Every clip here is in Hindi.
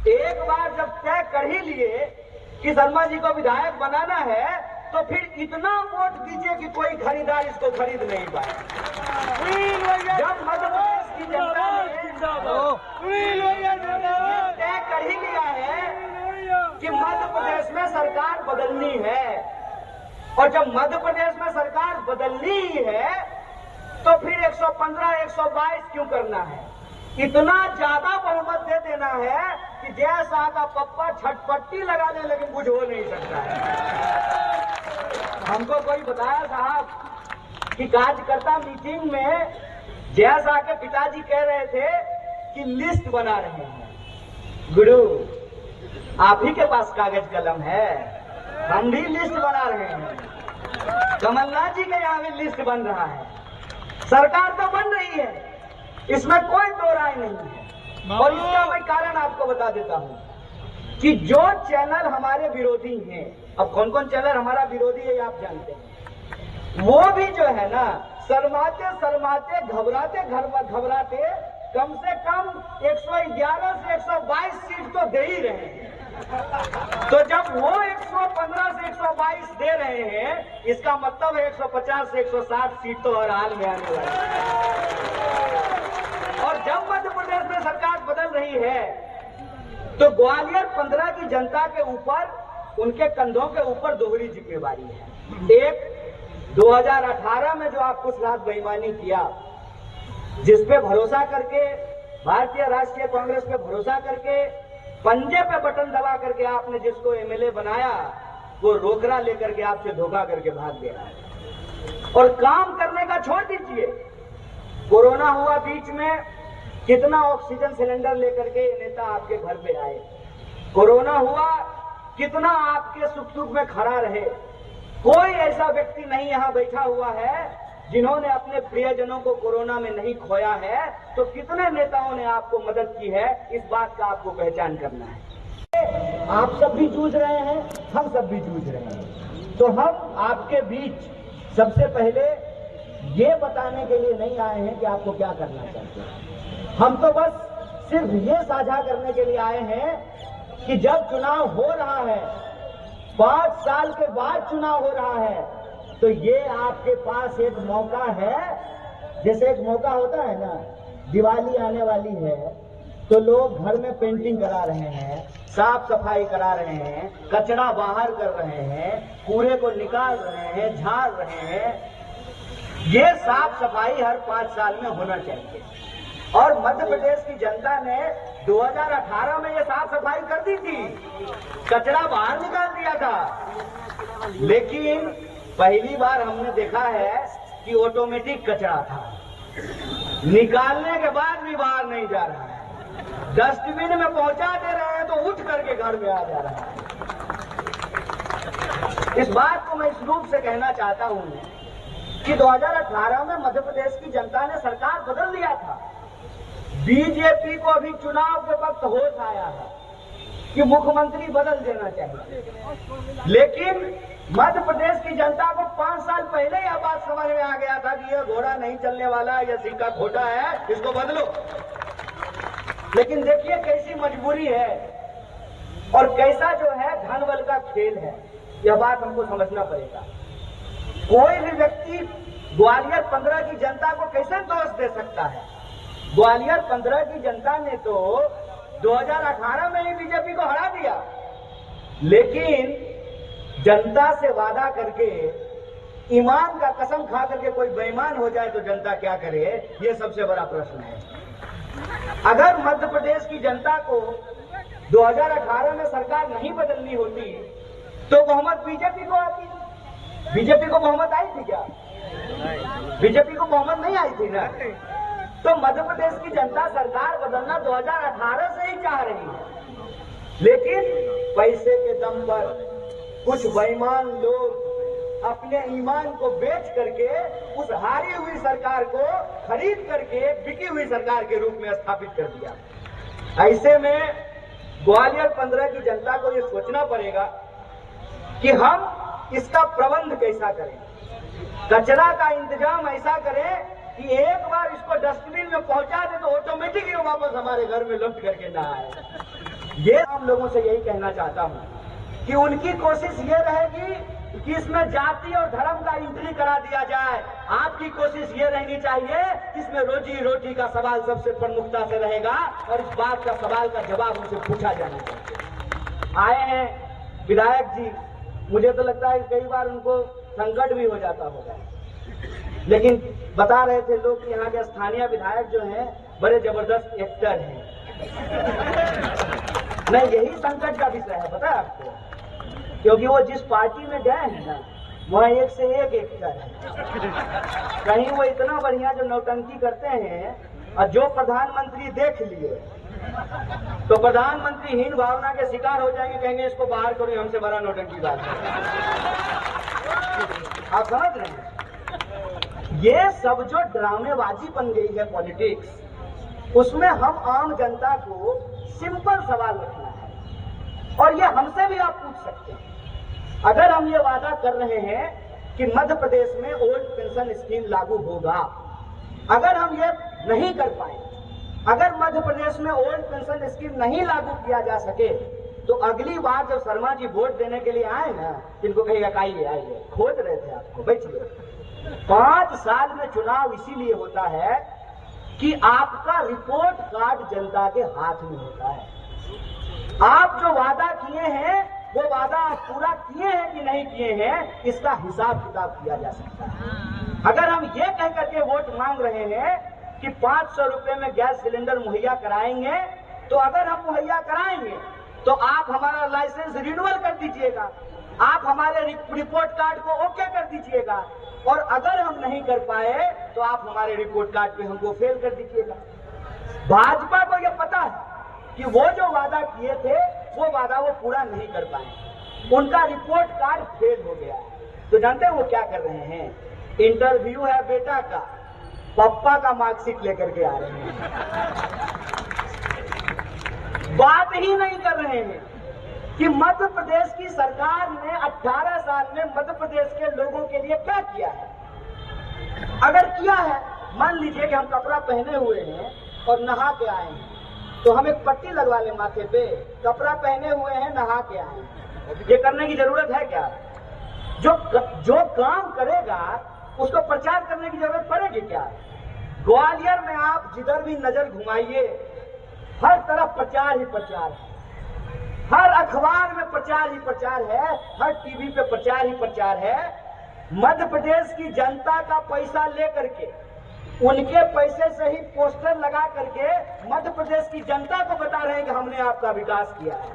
एक बार जब तय कर ही लिए कि शर्मा जी को विधायक बनाना है तो फिर इतना वोट दीजिए कि कोई खरीदार इसको खरीद नहीं पाए। जब मध्य प्रदेश की जनता ने तय कर ही लिया है कि मध्य प्रदेश में सरकार बदलनी है, और जब मध्य प्रदेश में सरकार बदलनी ही है तो फिर 115, 122 क्यों करना है? इतना ज्यादा बहुमत दे देना है कि जैसा का पप्पा छटपट्टी लगाने लगे, कुछ हो नहीं सकता है। हमको कोई बताया साहब कि कार्यकर्ता मीटिंग में जैसा के पिताजी कह रहे थे कि लिस्ट बना रहे हैं। गुरु, आप ही के पास कागज कलम है, हम भी लिस्ट बना रहे हैं। कमलनाथ जी के यहाँ भी लिस्ट बन रहा है, सरकार तो बन रही है, इसमें कोई दो राय नहीं है। और इसका मैं कारण आपको बता देता हूं कि जो चैनल हमारे विरोधी हैं, अब कौन कौन चैनल हमारा विरोधी है आप जानते हैं, वो भी जो है ना शर्माते शर्माते घबराते घबराते कम से कम 111 से 122 सीट तो दे ही रहे हैं। तो जब वो 115 से 122 दे रहे हैं, इसका मतलब है 150 से 160 सीट तो हर हाल में आने वाली है। और जब मध्य प्रदेश में सरकार बदल रही है तो ग्वालियर 15 की जनता के ऊपर, उनके कंधों के ऊपर दोहरी जिम्मेवारी है। एक 2018 में जो आप कुछ रात बेईमानी किया, जिसपे भरोसा करके, भारतीय राष्ट्रीय कांग्रेस पे भरोसा करके, पंजे पे बटन दबा करके आपने जिसको एमएलए बनाया, वो रोकड़ा लेकर के आपसे धोखा करके भाग गया। और काम करने का छोड़ दीजिए, कोरोना हुआ बीच में, कितना ऑक्सीजन सिलेंडर लेकर के नेता आपके घर पे आए। कोरोना हुआ, कितना आपके सुख दुख में खड़ा रहे। कोई ऐसा व्यक्ति नहीं यहाँ बैठा हुआ है जिन्होंने अपने प्रियजनों को कोरोना में नहीं खोया है। तो कितने नेताओं ने आपको मदद की है, इस बात का आपको पहचान करना है। आप सब भी जूझ रहे हैं, हम सब भी जूझ रहे हैं। तो हम आपके बीच सबसे पहले ये बताने के लिए नहीं आए हैं कि आपको क्या करना चाहते हैं। हम तो बस सिर्फ ये साझा करने के लिए आए हैं कि जब चुनाव हो रहा है, 5 साल के बाद चुनाव हो रहा है, तो ये आपके पास एक मौका है। जैसे एक मौका होता है ना, दिवाली आने वाली है तो लोग घर में पेंटिंग करा रहे हैं, साफ सफाई करा रहे हैं, कचरा बाहर कर रहे हैं, कूड़े को निकाल रहे हैं, झाड़ रहे हैं। ये साफ सफाई हर 5 साल में होना चाहिए। और मध्य प्रदेश की जनता ने 2018 में ये साफ सफाई कर दी थी, कचरा बाहर निकाल दिया था। लेकिन पहली बार हमने देखा है कि ऑटोमेटिक कचरा था, निकालने के बाद भी बाहर नहीं जा रहा है, डस्टबिन में पहुंचा दे रहे हैं तो उठ करके घर में आ जा रहा है। इस बात को मैं इस रूप से कहना चाहता हूं कि 2018 में मध्य प्रदेश की जनता ने सरकार बदल दिया था। बीजेपी को अभी चुनाव के वक्त होश आया है कि मुख्यमंत्री बदल देना चाहिए। लेकिन मध्य प्रदेश की जनता को 5 साल पहले यह बात समझ में आ गया था कि यह घोड़ा नहीं चलने वाला है, यह सिक्का खोटा है, इसको बदलो। लेकिन देखिए कैसी मजबूरी है और कैसा जो है धन बल का खेल है, यह बात हमको समझना पड़ेगा। कोई भी व्यक्ति ग्वालियर 15 की जनता को कैसे दोष दे सकता है? ग्वालियर 15 की जनता ने तो 2018 में ही बीजेपी को हरा दिया, लेकिन जनता से वादा करके, ईमान का कसम खा करके कोई बेईमान हो जाए तो जनता क्या करे, ये सबसे बड़ा प्रश्न है। अगर मध्य प्रदेश की जनता को 2018 में सरकार नहीं बदलनी होती तो बहुमत बीजेपी को आती। बीजेपी को बहुमत आई थी क्या? बीजेपी को बहुमत नहीं आई थी ना। तो मध्य प्रदेश की जनता सरकार बदलना 2018 से ही चाह रही है, लेकिन पैसे के दम पर कुछ बेईमान लोग अपने ईमान को बेच करके उस हारी हुई सरकार को खरीद करके बिकी हुई सरकार के रूप में स्थापित कर दिया। ऐसे में ग्वालियर 15 की जनता को ये सोचना पड़ेगा कि हम इसका प्रबंध कैसा करें, कचरा का इंतजाम ऐसा करें कि एक बार इसको डस्टबिन में पहुंचा दे तो ऑटोमेटिक ये वापस हमारे घर में लौट करके ना आए। ये हम लोगों से यही कहना चाहता हूं कि उनकी कोशिश ये रहेगी कि इसमें जाति और धर्म का एंट्री करा दिया जाए। आपकी कोशिश ये रहनी चाहिए कि इसमें रोजी रोटी का सवाल सबसे प्रमुखता से रहेगा और इस बात का सवाल का जवाब उनसे पूछा जाना चाहिए। आए हैं विधायक जी, मुझे तो लगता है कई बार उनको संकट भी हो जाता होगा, लेकिन बता रहे थे लोग कि यहाँ के स्थानीय विधायक जो हैं बड़े जबरदस्त एक्टर हैं। नहीं, यही संकट का विषय है, पता है आपको, क्योंकि वो जिस पार्टी में गए हैं ना, वहाँ एक से एक एक्टर है। कहीं वो इतना बढ़िया जो नौटंकी करते हैं और जो प्रधानमंत्री देख लिए तो प्रधानमंत्री हीन भावना के शिकार हो जाएंगे, कहेंगे इसको बाहर करो, हमसे बड़ा नौटंकी बात है। आप समझ रहे हैं? ये सब जो ड्रामेबाजी बन गई है पॉलिटिक्स, उसमें हम आम जनता को सिंपल सवाल रखना है और ये हमसे भी आप पूछ सकते हैं। अगर हम ये वादा कर रहे हैं कि मध्य प्रदेश में ओल्ड पेंशन स्कीम लागू होगा, अगर हम ये नहीं कर पाए, अगर मध्य प्रदेश में ओल्ड पेंशन स्कीम नहीं लागू किया जा सके, तो अगली बार जब शर्मा जी वोट देने के लिए आए ना, इनको कहेगा आइए आइए, खोज रहे थे आपको, बैठिए। 5 साल में चुनाव इसीलिए होता है कि आपका रिपोर्ट कार्ड जनता के हाथ में होता है। आप जो वादा किए हैं वो वादा आप पूरा किए हैं कि नहीं किए हैं, इसका हिसाब किताब किया जा सकता है। अगर हम ये कह करके वोट मांग रहे हैं कि 500 रुपए में गैस सिलेंडर मुहैया कराएंगे, तो अगर हम मुहैया कराएंगे तो आप हमारा लाइसेंस रिन्यूअल कर दीजिएगा, आप हमारे रिपोर्ट कार्ड को ओके कर दीजिएगा, और अगर हम नहीं कर पाए तो आप हमारे रिपोर्ट कार्ड पे हमको फेल कर दीजिएगा। भाजपा को यह पता है कि वो जो वादा किए थे वो वादा वो पूरा नहीं कर पाए, उनका रिपोर्ट कार्ड फेल हो गया है। तो जानते हैं वो क्या कर रहे हैं? इंटरव्यू है बेटा का, पप्पा का मार्कशीट लेकर के आ रहे हैं, बात ही नहीं कर रहे हैं कि मध्य प्रदेश की सरकार ने 18 साल में मध्य प्रदेश के लोगों के लिए क्या किया है। अगर किया है, मान लीजिए कि हम कपड़ा पहने हुए हैं और नहा के आए हैं, तो हम एक पट्टी लगवा लें माथे पे, कपड़ा पहने हुए हैं, नहा के आए हैं, ये करने की जरूरत है क्या? जो काम करेगा उसको प्रचार करने की जरूरत पड़ेगी क्या? ग्वालियर में आप जिधर भी नजर घुमाइए, हर तरफ प्रचार ही प्रचार है, हर अखबार में प्रचार ही प्रचार है, हर टीवी पे प्रचार ही प्रचार है। मध्य प्रदेश की जनता का पैसा लेकर के, उनके पैसे से ही पोस्टर लगा करके मध्य प्रदेश की जनता को बता रहे हैं कि हमने आपका विकास किया है।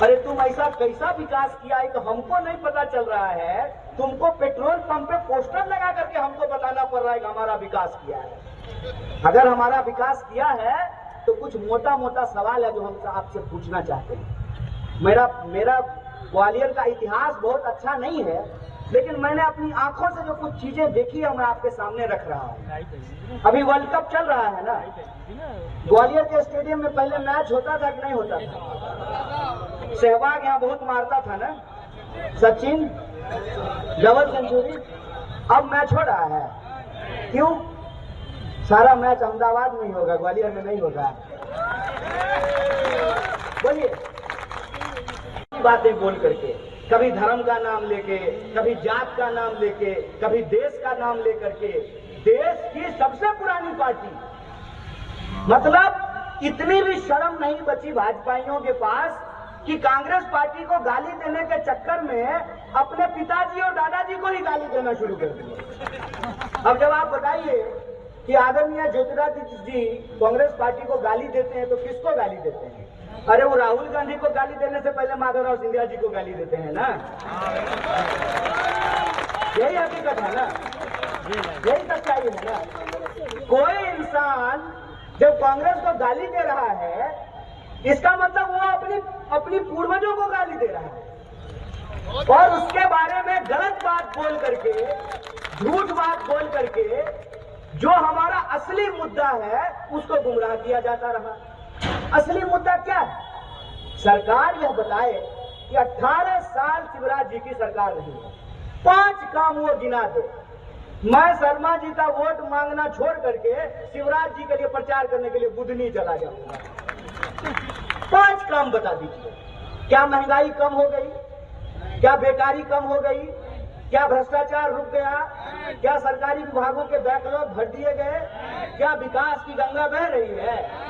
अरे तुम ऐसा कैसा विकास किया है कि हमको नहीं पता चल रहा है? तुमको पेट्रोल पंप पे पोस्टर लगा करके हमको बताना पड़ रहा है कि हमारा विकास किया है। अगर हमारा विकास किया है तो कुछ मोटा मोटा सवाल है जो हम आपसे पूछना चाहते हैं। मेरा ग्वालियर का इतिहास बहुत अच्छा नहीं है, लेकिन मैंने अपनी आंखों से जो कुछ चीजें देखी है मैं आपके सामने रख रहा हूँ। अभी वर्ल्ड कप चल रहा है ना, ग्वालियर के स्टेडियम में पहले मैच होता था कि नहीं होता था? सहवाग यहाँ बहुत मारता था ना, सचिन डबल सेंचुरी। अब मैच हो रहा है, क्यों? सारा मैच अहमदाबाद में ही होगा, ग्वालियर में नहीं होगा। बोलिए, बातें बोल करके, कभी धर्म का नाम लेके, कभी जात का नाम लेके, कभी देश का नाम लेकर के, देश की सबसे पुरानी पार्टी, मतलब इतनी भी शर्म नहीं बची भाजपाइयों के पास कि कांग्रेस पार्टी को गाली देने के चक्कर में अपने पिताजी और दादाजी को ही गाली देना शुरू कर दिया। अब जब आप बताइए कि आदरणीय ज्योतिरादित्य जी कांग्रेस पार्टी को गाली देते हैं तो किसको गाली देते हैं? अरे वो राहुल गांधी को गाली देने से पहले माधवराव सिंधिया जी को गाली देते हैं ना। यही हकीकत है ना, यही सच्चाई है ना। कोई इंसान जब कांग्रेस को गाली दे रहा है, इसका मतलब वो अपनी पूर्वजों को गाली दे रहा है और उसके बारे में गलत बात बोल करके, झूठ बात बोल करके जो हमारा असली मुद्दा है उसको गुमराह किया जाता रहा। असली मुद्दा क्या है? सरकार यह बताए कि 18 साल शिवराज जी की सरकार रही है, 5 काम वो गिना दे। मैं शर्मा जी का वोट मांगना छोड़ करके शिवराज जी के लिए प्रचार करने के लिए बुधनी चला जाऊंगा। 5 काम बता दीजिए। क्या महंगाई कम हो गई? क्या बेकारी कम हो गई? क्या भ्रष्टाचार रुक गया? क्या सरकारी विभागों के बैकलॉग भर दिए गए? क्या विकास की गंगा बह रही है?